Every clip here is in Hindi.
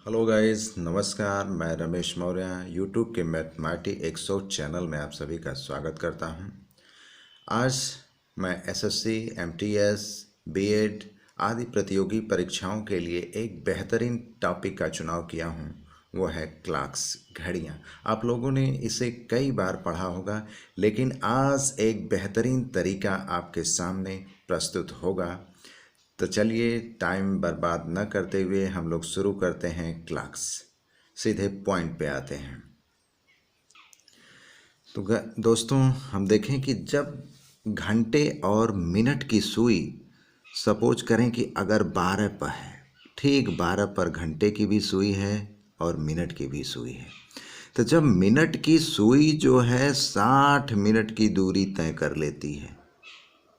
हेलो गाइस, नमस्कार। मैं रमेश मौर्य यूट्यूब के मैथमेटिक्स 100 चैनल में आप सभी का स्वागत करता हूं। आज मैं एसएससी, एमटीएस, बीएड आदि प्रतियोगी परीक्षाओं के लिए एक बेहतरीन टॉपिक का चुनाव किया हूं। वो है क्लॉक्स, घड़ियां। आप लोगों ने इसे कई बार पढ़ा होगा, लेकिन आज एक बेहतरीन तरीका आपके सामने प्रस्तुत होगा। तो चलिए टाइम बर्बाद न करते हुए हम लोग शुरू करते हैं क्लॉक्स। सीधे पॉइंट पे आते हैं। तो दोस्तों, हम देखें कि जब घंटे और मिनट की सुई, सपोज करें कि अगर 12 पर है, ठीक 12 पर घंटे की भी सुई है और मिनट की भी सुई है। तो जब मिनट की सुई जो है 60 मिनट की दूरी तय कर लेती है,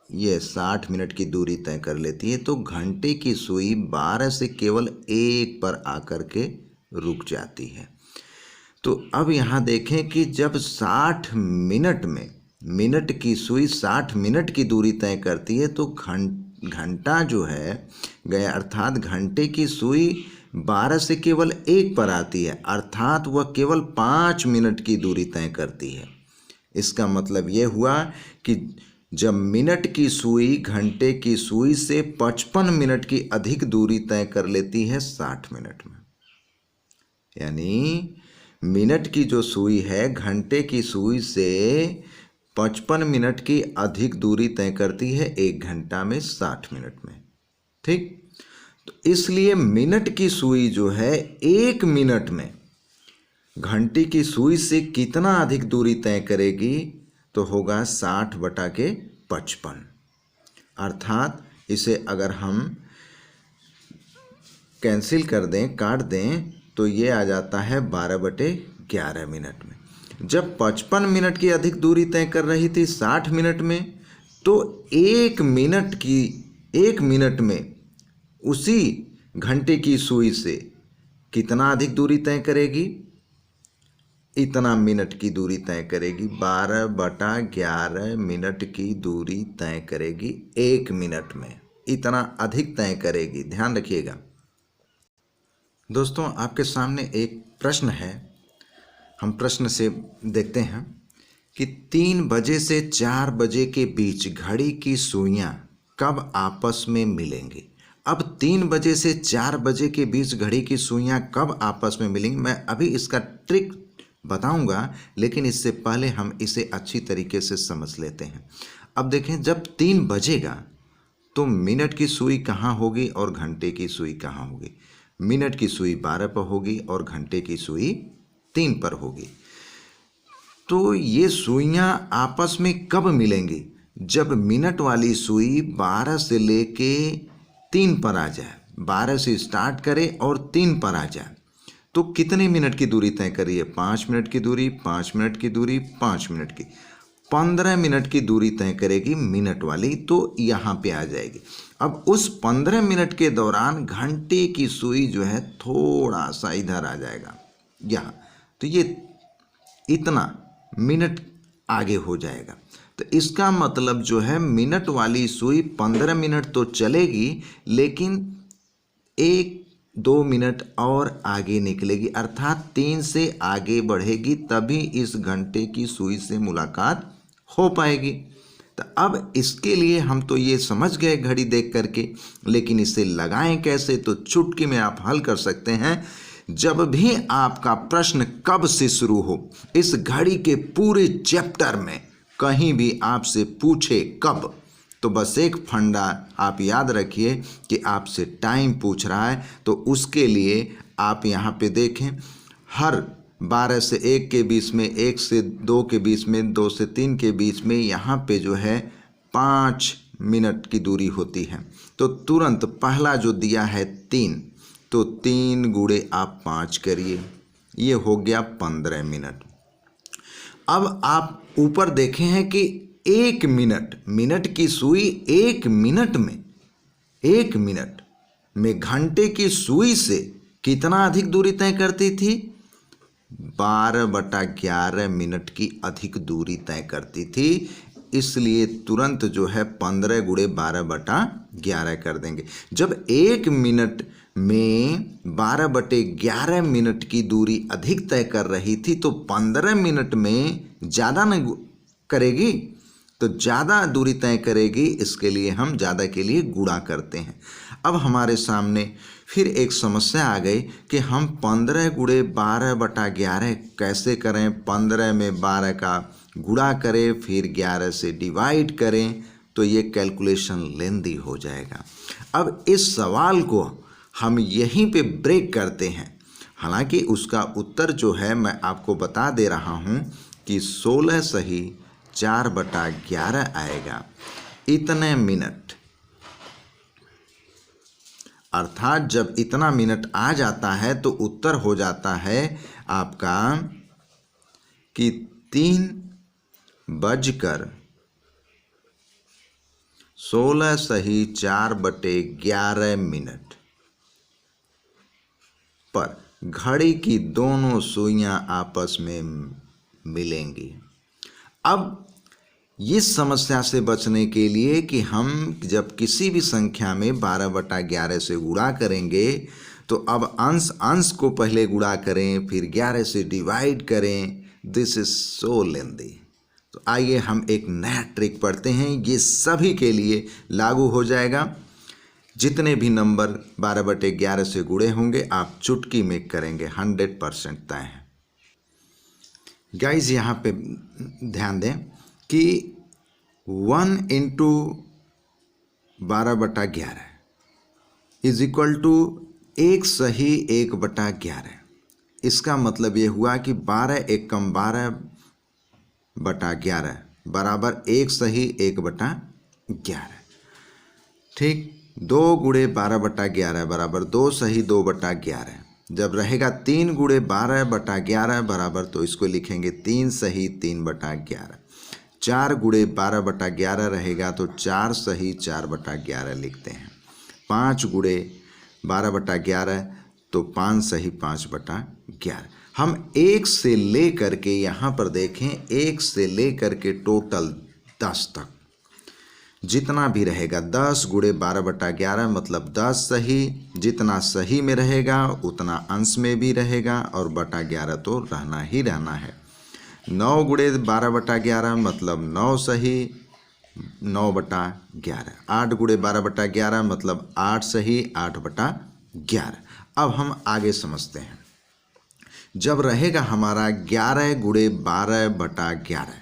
ये 60 मिनट की दूरी तय कर लेती है, तो घंटे की सुई 12 से केवल 1 पर आकर के रुक जाती है। तो अब यहाँ देखें कि जब 60 मिनट में मिनट की सुई 60 मिनट की दूरी तय करती है, तो घंटा जो है गया, अर्थात घंटे की सुई 12 से केवल 1 पर आती है, अर्थात वह केवल 5 मिनट की दूरी तय करती है। इसका मतलब ये हुआ कि जब मिनट की सुई घंटे की सुई से 55 मिनट की अधिक दूरी तय कर लेती है 60 मिनट में, यानी मिनट की जो सुई है घंटे की सुई से 55 मिनट की अधिक दूरी तय करती है 1 घंटा में 60 मिनट में। ठीक, तो इसलिए मिनट की सुई जो है 1 मिनट में घंटे की सुई से कितना अधिक दूरी तय करेगी, तो होगा 60/55। अर्थात इसे अगर हम कैंसिल कर दें, काट दें, तो ये आ जाता है 12/11 मिनट में। जब 55 मिनट की अधिक दूरी तय कर रही थी 60 मिनट में, तो 1 मिनट में उसी घंटे की सुई से कितना अधिक दूरी तय करेगी, इतना मिनट की दूरी तय करेगी। 12/11 मिनट की दूरी तय करेगी 1 मिनट में, इतना अधिक तय करेगी। ध्यान रखिएगा दोस्तों। आपके सामने एक प्रश्न है, हम प्रश्न से देखते हैं कि 3 बजे से 4 बजे के बीच घड़ी की सुइयां कब आपस में मिलेंगी। अब 3 बजे से 4 बजे के बीच घड़ी की सुइयां कब आपस में मिलेंगी, मैं अभी इसका ट्रिक बताऊंगा, लेकिन इससे पहले हम इसे अच्छी तरीके से समझ लेते हैं। अब देखें, जब 3 बजेगा तो मिनट की सुई कहाँ होगी और घंटे की सुई कहाँ होगी। मिनट की सुई 12 पर होगी और घंटे की सुई 3 पर होगी। तो ये सुइयां आपस में कब मिलेंगी, जब मिनट वाली सुई 12 से लेके 3 पर आ जाए, 12 से स्टार्ट करे और 3 पर आ जाए। तो कितने मिनट की दूरी तय करिए, 5 मिनट की दूरी, 5 मिनट की दूरी, 5 मिनट की, 15 मिनट की दूरी तय करेगी मिनट वाली, तो यहाँ पे आ जाएगी। अब उस 15 मिनट के दौरान घंटे की सुई जो है थोड़ा सा इधर आ जाएगा यहाँ, तो ये इतना मिनट आगे हो जाएगा। तो इसका मतलब जो है मिनट वाली सुई 15 मिनट तो चलेगी, लेकिन 1-2 मिनट और आगे निकलेगी, अर्थात 3 से आगे बढ़ेगी, तभी इस घंटे की सुई से मुलाकात हो पाएगी। तो अब इसके लिए हम तो ये समझ गए घड़ी देख करके, लेकिन इसे लगाएं कैसे, तो चुटकी में आप हल कर सकते हैं। जब भी आपका प्रश्न कब से शुरू हो, इस घड़ी के पूरे चैप्टर में कहीं भी आपसे पूछे कब, तो बस एक फंडा आप याद रखिए कि आपसे टाइम पूछ रहा है, तो उसके लिए आप यहाँ पे देखें, हर 12 से 1 के बीच में, 1 से 2 के बीच में, 2 से 3 के बीच में यहाँ पे जो है 5 मिनट की दूरी होती है। तो तुरंत पहला जो दिया है 3, तो 3 गुणे आप 5 करिए, ये हो गया 15 मिनट। अब आप ऊपर देखे हैं कि 1 मिनट, मिनट की सुई 1 मिनट में घंटे की सुई से कितना अधिक दूरी तय करती थी, 12/11 मिनट की अधिक दूरी तय करती थी। इसलिए तुरंत जो है 15 गुणे 12/11 कर देंगे। जब 1 मिनट में 12/11 मिनट की दूरी अधिक तय कर रही थी तो 15 मिनट में ज़्यादा न करेगी, तो ज़्यादा दूरी तय करेगी, इसके लिए हम ज़्यादा के लिए गुणा करते हैं। अब हमारे सामने फिर एक समस्या आ गई कि हम 15 गुणे 12/11 कैसे करें। 15 में 12 का गुणा करें, फिर 11 से डिवाइड करें, तो ये कैलकुलेशन लेंदी हो जाएगा। अब इस सवाल को हम यहीं पे ब्रेक करते हैं। हालांकि उसका उत्तर जो है मैं आपको बता दे रहा हूँ कि 16 सही 4/11 आएगा। इतने मिनट, अर्थात जब इतना मिनट आ जाता है तो उत्तर हो जाता है आपका कि 3:16 सही 4/11 मिनट पर घड़ी की दोनों सुइयां आपस में मिलेंगी। अब इस समस्या से बचने के लिए कि हम जब किसी भी संख्या में 12/11 से गुणा करेंगे तो अब अंश अंश को पहले गुणा करें, फिर 11 से डिवाइड करें। दिस इज सो लेंदी। तो आइए हम एक नया ट्रिक पढ़ते हैं, ये सभी के लिए लागू हो जाएगा। जितने भी नंबर 12/11 से गुणे होंगे आप चुटकी में करेंगे, 100% तय है। गाइज यहाँ पे ध्यान दें कि 1 × 12/11 इज इक्वल टू 1 सही 1/11। इसका मतलब ये हुआ कि 12 × 12/11 बराबर 1 सही 1/11। ठीक, 2 गुणे 12/11 बराबर 2 सही 2/11। जब रहेगा 3 गुणे 12/11 बराबर, तो इसको लिखेंगे 3 सही 3/11। 4 गुणे 12/11 रहेगा तो 4 सही 4/11 लिखते हैं। 5 गुणे 12/11 तो 5 सही 5/11। हम 1 से ले करके यहाँ पर देखें, 1 से ले करके टोटल 10 तक जितना भी रहेगा, 10 गुणे 12/11 मतलब 10 सही। जितना सही में रहेगा उतना अंश में भी रहेगा, और बटा 11 तो रहना ही रहना है। 9 गुणे 12/11 मतलब 9 सही 9/11। 8 गुणे 12/11 मतलब 8 सही 8/11। अब हम आगे समझते हैं। जब रहेगा हमारा 11 गुणे 12/11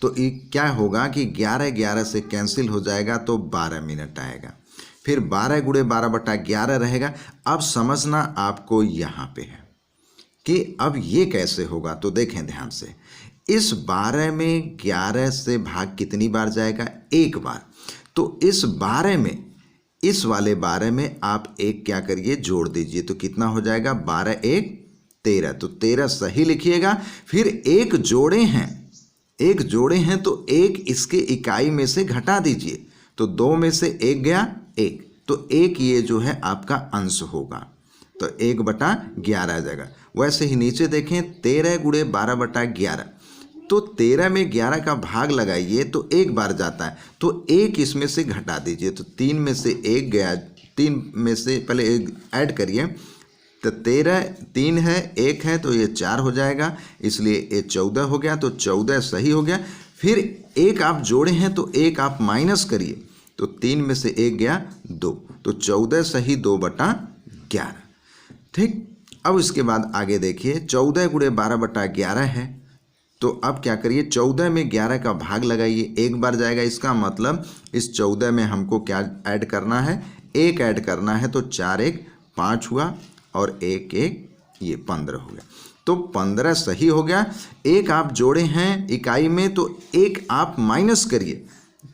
तो ये क्या होगा कि 11 से कैंसिल हो जाएगा तो 12 मिनट आएगा। फिर 12 गुणे 12/11 रहेगा। अब समझना आपको यहाँ पे है कि अब ये कैसे होगा, तो देखें ध्यान से। इस 12 में 11 से भाग कितनी बार जाएगा? एक बार। तो इस 12 में, इस वाले 12 में आप एक क्या करिए, जोड़ दीजिए, तो कितना हो जाएगा? 12 1 13, तो 13 सही लिखिएगा। फिर एक जोड़े हैं तो एक इसके इकाई में से घटा दीजिए, तो 2 में से 1 गया 1, तो 1 ये जो है आपका अंश होगा, तो 1/11 आ जाएगा। वैसे ही नीचे देखें, 13 गुणे 12/11 तो 13 में 11 का भाग लगाइए तो एक बार जाता है, तो 1 इसमें से घटा दीजिए, तो 3 में से 1 गया, 3 में से पहले 1 ऐड करिए, तो 13 3 है 1 है तो ये 4 हो जाएगा, इसलिए ये 14 हो गया, तो 14 सही हो गया। फिर 1 आप जोड़े हैं तो 1 आप माइनस करिए, तो 3 में से 1 गया 2, तो 14 सही 2/11। ठीक, अब इसके बाद आगे देखिए, 14 गुणे 12/11 है, तो अब क्या करिए, 14 में 11 का भाग लगाइए, एक बार जाएगा, इसका मतलब इस 14 में हमको क्या ऐड करना है? 1 ऐड करना है, तो 4 1 5 हुआ और 1 1 ये 15 हो गया, तो 15 सही हो गया। 1 आप जोड़े हैं इकाई में तो 1 आप माइनस करिए,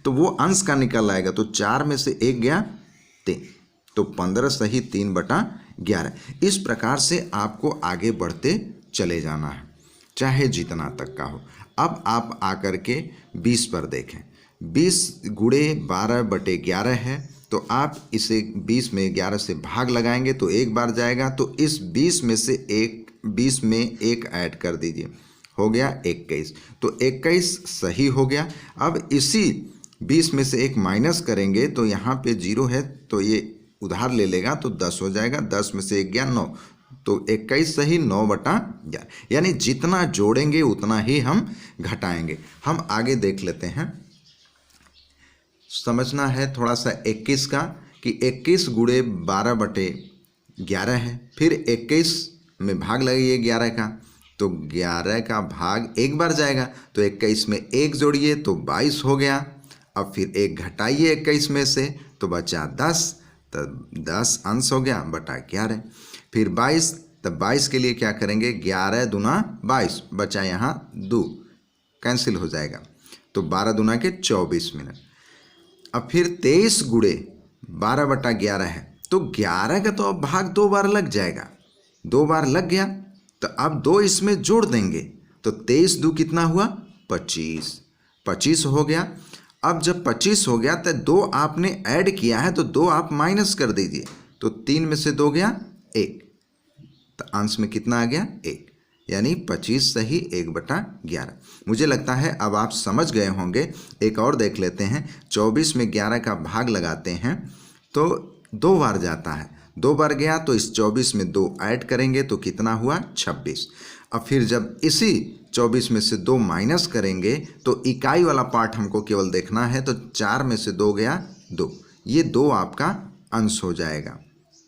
तो वो अंश का निकल आएगा, तो 4 में से 1 गया 3, तो 15 सही 3/11। इस प्रकार से आपको आगे बढ़ते चले जाना है, चाहे जितना तक का हो। अब आप आकर के 20 पर देखें, 20 गुणे 12/11 है, तो आप इसे 20 में 11 से भाग लगाएंगे तो एक बार जाएगा, तो इस 20 में से 20 में 1 ऐड कर दीजिए, हो गया 21, तो 21 सही हो गया। अब इसी 20 में से 1 माइनस करेंगे तो यहाँ पे 0 है, तो ये उधार ले लेगा तो 10 हो जाएगा, 10 में से 1 गया 9, तो 21 सही 9/11, यानी जितना जोड़ेंगे उतना ही हम घटाएंगे। हम आगे देख लेते हैं, समझना है थोड़ा सा 21 का कि 21 गुणे 12/11 है, फिर 21 में भाग लगाइए 11 का, तो 11 का भाग एक बार जाएगा, तो 21 में 1 जोड़िए तो 22 हो गया। अब फिर 1 घटाइए 21 में से तो बचा 10, तो 10 अंश हो गया बटा 11, फिर 22, तब 22 के लिए क्या करेंगे, 11 दूना 22, बचा यहाँ 2 कैंसिल हो जाएगा, तो 12 दूना के 24 मिनट। अब फिर 23 गुणे 12/11 है, तो 11 का तो अब भाग 2 बार लग जाएगा, 2 बार लग गया, तो अब 2 इसमें जोड़ देंगे, तो 23 दू कितना हुआ 25, 25 हो गया। अब जब 25 हो गया तो 2 आपने ऐड किया है, तो 2 आप माइनस कर दीजिए, तो 3 में से 2 गया 1, तो अंश में कितना आ गया 1, यानी 25 सही 1/11। मुझे लगता है अब आप समझ गए होंगे। एक और देख लेते हैं, 24 में 11 का भाग लगाते हैं तो 2 बार जाता है, 2 बार गया तो इस 24 में 2 ऐड करेंगे तो कितना हुआ 26। अब फिर जब इसी 24 में से 2 माइनस करेंगे तो इकाई वाला पार्ट हमको केवल देखना है, तो 4 में से 2 गया 2, ये 2 आपका अंश हो जाएगा।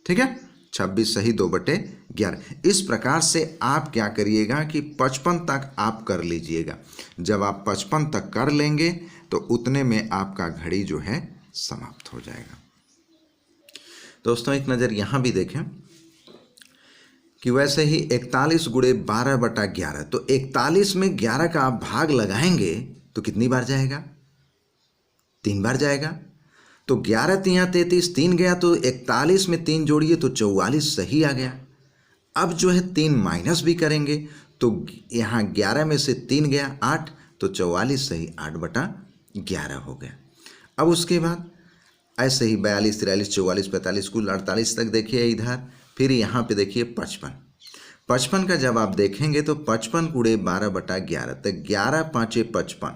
ठीक है, 26 सही 2/11। इस प्रकार से आप क्या करिएगा कि 55 तक आप कर लीजिएगा। जब आप 55 तक कर लेंगे तो उतने में आपका घड़ी जो है समाप्त हो जाएगा। दोस्तों एक नज़र यहाँ भी देखें कि वैसे ही 41 गुणे 12/11, तो 41 में 11 का आप भाग लगाएंगे तो कितनी बार जाएगा, 3 बार जाएगा, तो 11 तिया 33, 3 गया, तो 41 में 3 जोड़िए तो 44 सही आ गया। अब जो है 3 माइनस भी करेंगे, तो यहाँ 11 में से 3 गया 8, तो 44 सही 8/11 हो गया। अब उसके बाद ऐसे ही 42, 43, 44, 45 कुल 48 तक देखिए इधर, फिर यहाँ पे देखिए 55, 55 का जब आप देखेंगे तो 55 गुणे 12/11, तो 11 5 55,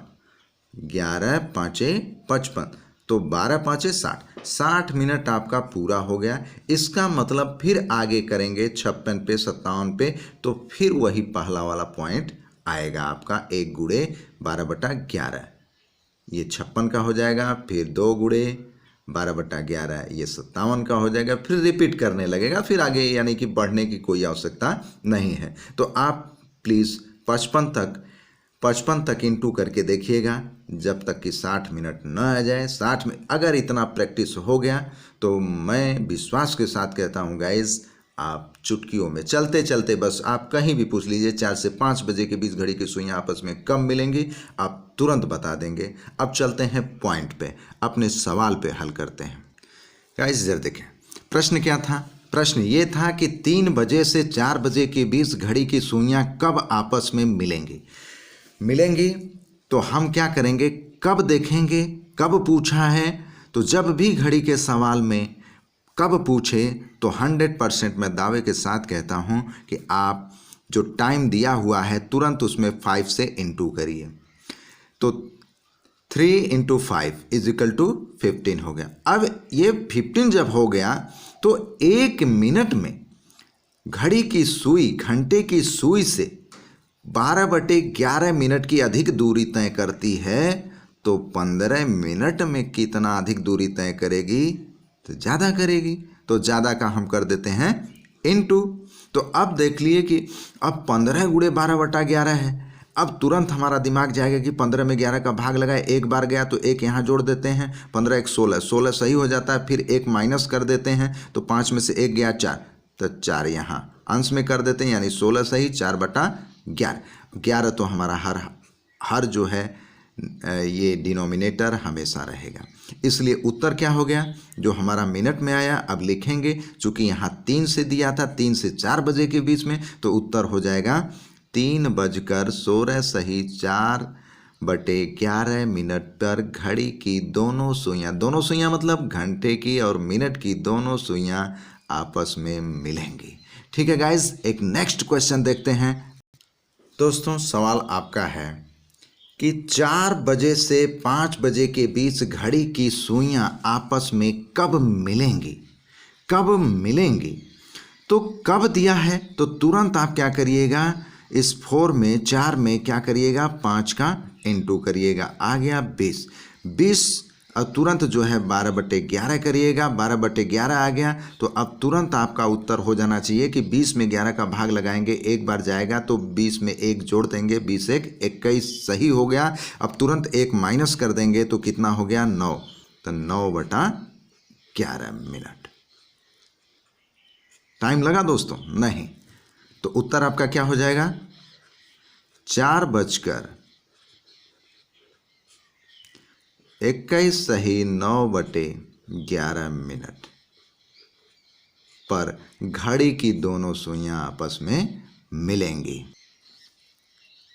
11 5 55, तो 12 5 60, 60 मिनट आपका पूरा हो गया। इसका मतलब फिर आगे करेंगे 56 पे 57 पे, तो फिर वही पहला वाला पॉइंट आएगा आपका 1 गुणे 12/11, ये 56 का हो जाएगा, फिर 2 गुणे 12/11 ये 57 का हो जाएगा, फिर रिपीट करने लगेगा, फिर आगे यानी कि बढ़ने की कोई आवश्यकता नहीं है। तो आप प्लीज़ 55 तक इंटू करके देखिएगा जब तक कि 60 मिनट न आ जाए। 60 में अगर इतना प्रैक्टिस हो गया तो मैं विश्वास के साथ कहता हूँ गाइज, आप चुटकियों में चलते चलते, बस आप कहीं भी पूछ लीजिए 4 से 5 बजे के बीच घड़ी की सुइयाँ आपस में कब मिलेंगी, आप तुरंत बता देंगे। अब चलते हैं पॉइंट पे, अपने सवाल पे हल करते हैं। गाइस इधर देखें, प्रश्न क्या था, प्रश्न ये था कि 3 बजे से 4 बजे के बीच घड़ी की सुइयाँ कब आपस में मिलेंगी। तो हम क्या करेंगे, कब देखेंगे, कब पूछा है, तो जब भी घड़ी के सवाल में कब पूछे तो 100% मैं दावे के साथ कहता हूँ कि आप जो टाइम दिया हुआ है तुरंत उसमें 5 से इंटू करिए, तो 3 × 5 = 15 हो गया। अब ये 15 जब हो गया तो 1 मिनट में घड़ी की सुई, घंटे की सुई से 12/11 मिनट की अधिक दूरी तय करती है, तो 15 मिनट में कितना अधिक दूरी तय करेगी, तो ज़्यादा करेगी। तो ज़्यादा का हम कर देते हैं इंटू। तो अब देख लिए कि अब 15 गुणे 12/11 है। अब तुरंत हमारा दिमाग जाएगा कि 15 में 11 का भाग लगाए, एक बार गया तो एक यहाँ जोड़ देते हैं, 15 1 16, 16 सही हो जाता है, फिर एक माइनस कर देते हैं, तो 5 में से 1 गया 4, तो 4 यहाँ अंश में कर देते हैं, यानी 16 सही 4/11। 11 तो हमारा हर जो है ये डिनोमिनेटर हमेशा रहेगा, इसलिए उत्तर क्या हो गया, जो हमारा मिनट में आया अब लिखेंगे, चूँकि यहाँ 3 से दिया था, 3 से 4 बजे के बीच में, तो उत्तर हो जाएगा 3:16 सही 4/11 मिनट पर घड़ी की दोनों सुइयाँ मतलब घंटे की और मिनट की दोनों सुइयाँ आपस में मिलेंगी। ठीक है गाइज, एक नेक्स्ट क्वेश्चन देखते हैं। दोस्तों सवाल आपका है कि 4 बजे से 5 बजे के बीच घड़ी की सुइयाँ आपस में कब मिलेंगी। कब मिलेंगी। तो कब दिया है तो तुरंत आप क्या करिएगा, इस 4 में 4 में क्या करिएगा, 5 का इंटू करिएगा, आ गया 20। 20 और तुरंत जो है 12/11 करिएगा, 12/11 आ गया। तो अब तुरंत आपका उत्तर हो जाना चाहिए कि 20 में 11 का भाग लगाएंगे, एक बार जाएगा तो 20 में 1 जोड़ देंगे, 20 1 21 सही हो गया। अब तुरंत 1 माइनस कर देंगे तो कितना हो गया, 9। तो 9/11 मिनट। टाइम लगा दोस्तों? नहीं। तो उत्तर आपका क्या हो जाएगा, 4:21 सही 9/11 मिनट पर घड़ी की दोनों सुइयां आपस में मिलेंगी।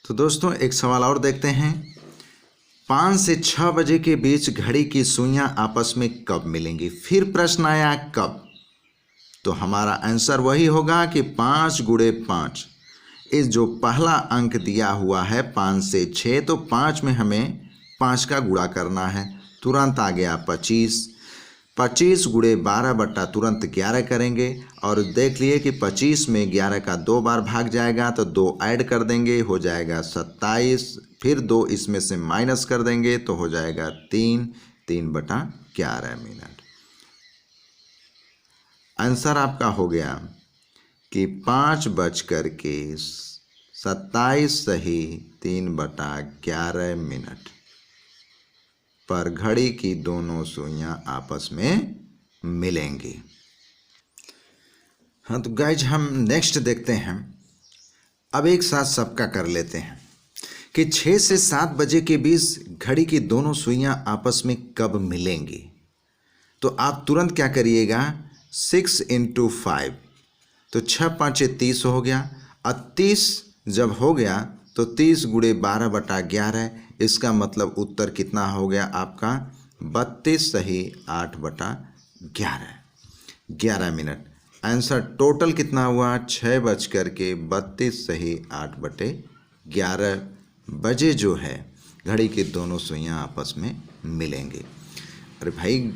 तो दोस्तों एक सवाल और देखते हैं, 5 से 6 बजे के बीच घड़ी की सुइयां आपस में कब मिलेंगी। फिर प्रश्न आया कब, तो हमारा आंसर वही होगा कि 5 गुणे 5। इस जो पहला अंक दिया हुआ है 5 से 6, तो 5 में हमें 5 का गुणा करना है, तुरंत आ गया 25। 25 गुणे 12 बट्टा तुरंत 11 करेंगे और देख लिए कि 25 में 11 का 2 बार भाग जाएगा तो 2 ऐड कर देंगे, हो जाएगा 27। फिर 2 इसमें से माइनस कर देंगे तो हो जाएगा 3/11 मिनट। आंसर आपका हो गया कि 5:27 सही 3/11 मिनट पर घड़ी की दोनों सुइयां आपस में मिलेंगी। हाँ तो गाइज हम नेक्स्ट देखते हैं, अब एक साथ सबका कर लेते हैं कि 6 से 7 बजे के बीच घड़ी की दोनों सुइयां आपस में कब मिलेंगी। तो आप तुरंत क्या करिएगा, 6 × 5 तो 6 5 30 हो गया, और 30 जब हो गया तो 30 गुणे 12/11, इसका मतलब उत्तर कितना हो गया आपका 32 सही 8/11 मिनट। आंसर टोटल कितना हुआ, 6:32 सही 8/11 बजे जो है घड़ी की दोनों सुइयां आपस में मिलेंगे। अरे भाई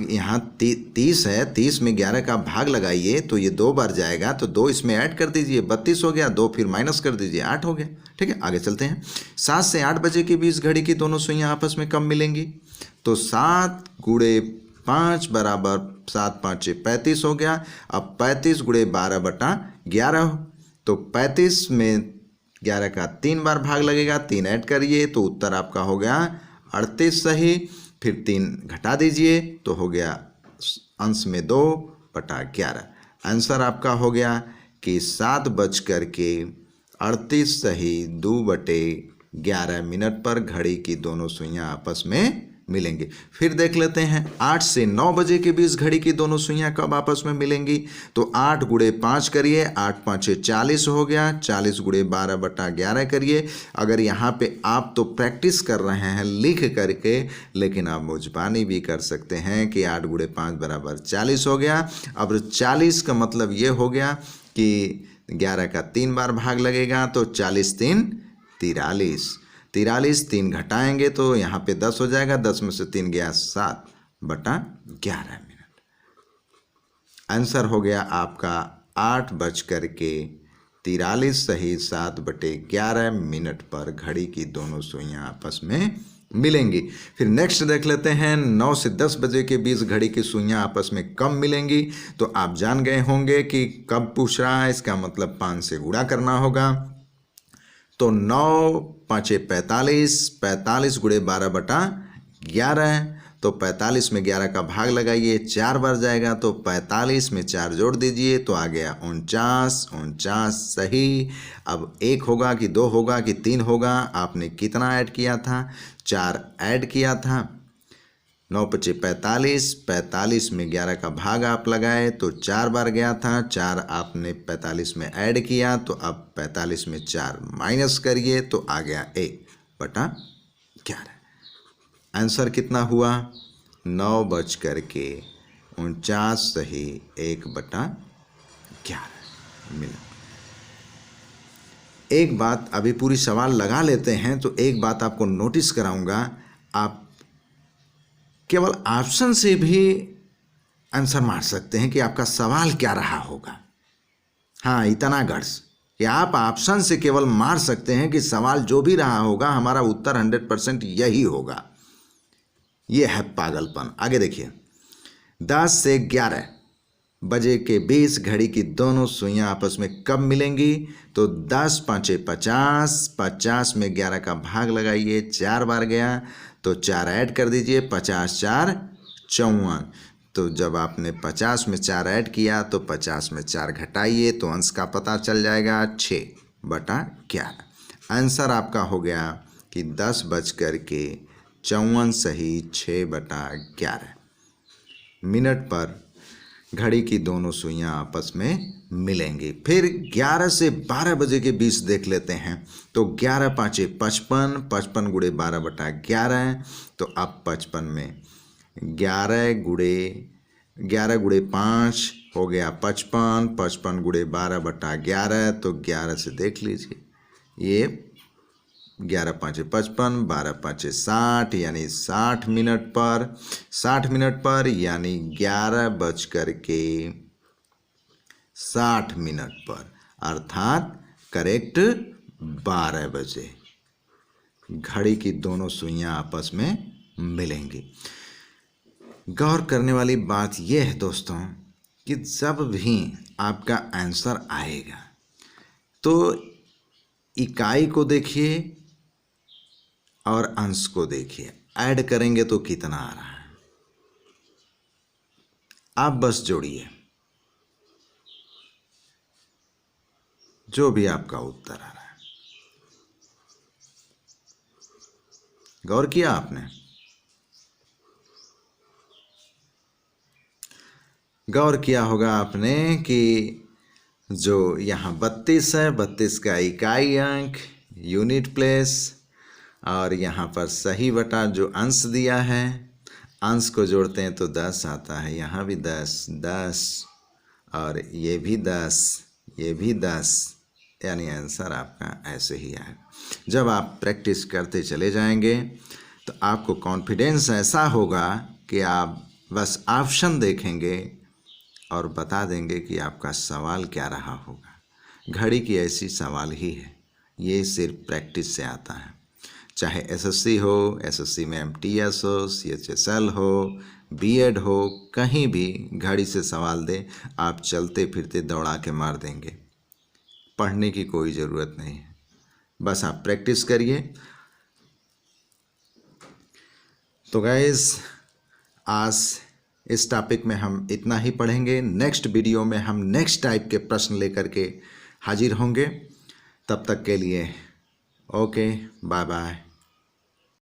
यहाँ 30 है, 30 में 11 का भाग लगाइए तो ये 2 बार जाएगा, तो 2 इसमें ऐड कर दीजिए, 32 हो गया, 2 फिर माइनस कर दीजिए, 8 हो गया। ठीक है, आगे चलते हैं। 7 से 8 बजे के बीच घड़ी की दोनों सुइयां आपस में कब मिलेंगी। तो 7 गुणे 5 बराबर 7 5 35 हो गया। अब 35 गुणे 12/11, तो 35 में 11 का 3 बार भाग लगेगा, 3 ऐड करिए तो उत्तर आपका हो गया 38 सही। फिर 3 घटा दीजिए तो हो गया अंश में 2/11। आंसर आपका हो गया कि 7:38 सही 2/11 मिनट पर घड़ी की दोनों सुइयां आपस में मिलेंगी। फिर देख लेते हैं 8 से 9 बजे के बीच घड़ी की दोनों सुइयां कब आपस में मिलेंगी। तो 8 गुणे 5 करिए, 8 5 40 हो गया, 40 गुणे 12/11 करिए। अगर यहाँ पे आप तो प्रैक्टिस कर रहे हैं लिख करके, लेकिन आप मुजबानी भी कर सकते हैं कि 8 गुणे 5 बराबर 40 हो गया। अब 40 का मतलब ये हो गया कि 11 का 3 बार भाग लगेगा, तो 40 3 43, 43 3 घटाएंगे तो यहाँ पे 10 हो जाएगा, 10 में से 3 गया 7/11 मिनट। आंसर हो गया आपका 8:43 सही 7/11 मिनट पर घड़ी की दोनों सुइयां आपस में मिलेंगी। फिर नेक्स्ट देख लेते हैं 9 से 10 बजे के बीच घड़ी की सुइयां आपस में कब मिलेंगी। तो आप जान गए होंगे कि कब पूछ रहा है, इसका मतलब 5 से गुणा करना होगा। तो 9 5 45, 45 गुणे 12/11, तो 45 में 11 का भाग लगाइए, 4 बार जाएगा तो 45 में 4 जोड़ दीजिए तो आ गया 49 सही। अब 1 होगा कि 2 होगा कि 3 होगा, आपने कितना ऐड किया था, 4 ऐड किया था। 9 5 45, 45 में 11 का भाग आप लगाए तो 4 बार गया था, 4 आपने 45 में ऐड किया, तो अब 45 में 4 माइनस करिए तो आ गया 1/11। आंसर कितना हुआ, 9:49 सही 1/11 मिला। एक बात अभी पूरी सवाल लगा लेते हैं, तो एक बात आपको नोटिस कराऊंगा, आप केवल ऑप्शन से भी आंसर मार सकते हैं कि आपका सवाल क्या रहा होगा। हाँ, इतना गट्स कि आप ऑप्शन से केवल मार सकते हैं कि सवाल जो भी रहा होगा हमारा उत्तर 100% यही होगा। ये है पागलपन। आगे देखिए, 10 से 11 बजे के बीच घड़ी की दोनों सुइयां आपस में कब मिलेंगी? तो 10 पाँचे 50, 50 में 11 का भाग लगाइए, 4 बार गया तो 4 ऐड कर दीजिए, 50 4 54। तो जब आपने 50 में 4 ऐड किया तो 50 में 4 घटाइए तो अंश का पता चल जाएगा 6/11। आंसर आपका हो गया कि 10:54 सही 6/11 मिनट पर घड़ी की दोनों सुइयां आपस में मिलेंगी। फिर 11 से 12 बजे के बीच देख लेते हैं। तो 11 पाँचे 55, 55 गुणे 12/11। तो अब 55 में 11 गुणे 5 हो गया 55, 55 गुणे 12/11। तो 11 से देख लीजिए, ये 11 पाँचे 55, 12 पाँचे 60, यानी 60 मिनट पर, 60 मिनट पर यानी 11:60 पर, अर्थात करेक्ट 12 बजे घड़ी की दोनों सुइयां आपस में मिलेंगी। गौर करने वाली बात यह है दोस्तों कि जब भी आपका आंसर आएगा तो इकाई को देखिए और अंश को देखिए, ऐड करेंगे तो कितना आ रहा है, आप बस जोड़िए जो भी आपका उत्तर आ रहा है। गौर किया आपने? गौर किया होगा आपने कि जो यहाँ 32 है, 32 का इकाई अंक यूनिट प्लेस, और यहाँ पर सही बटा जो अंश दिया है, अंश को जोड़ते हैं तो 10 आता है, यहाँ भी 10, 10 और ये भी 10, ये भी 10, यानी आंसर आपका ऐसे ही आएगा। जब आप प्रैक्टिस करते चले जाएंगे तो आपको कॉन्फिडेंस ऐसा होगा कि आप बस ऑप्शन देखेंगे और बता देंगे कि आपका सवाल क्या रहा होगा। घड़ी की ऐसी सवाल ही है, ये सिर्फ प्रैक्टिस से आता है। चाहे एसएससी हो, एसएससी में एमटीएस हो, सीएचएसएल हो, बीएड हो, कहीं भी घड़ी से सवाल दे, आप चलते फिरते दौड़ा के मार देंगे। पढ़ने की कोई ज़रूरत नहीं है, बस आप प्रैक्टिस करिए। तो गाइस, आज इस टॉपिक में हम इतना ही पढ़ेंगे। नेक्स्ट वीडियो में हम नेक्स्ट टाइप के प्रश्न लेकर के हाजिर होंगे। तब तक के लिए ओके, बाय बाय।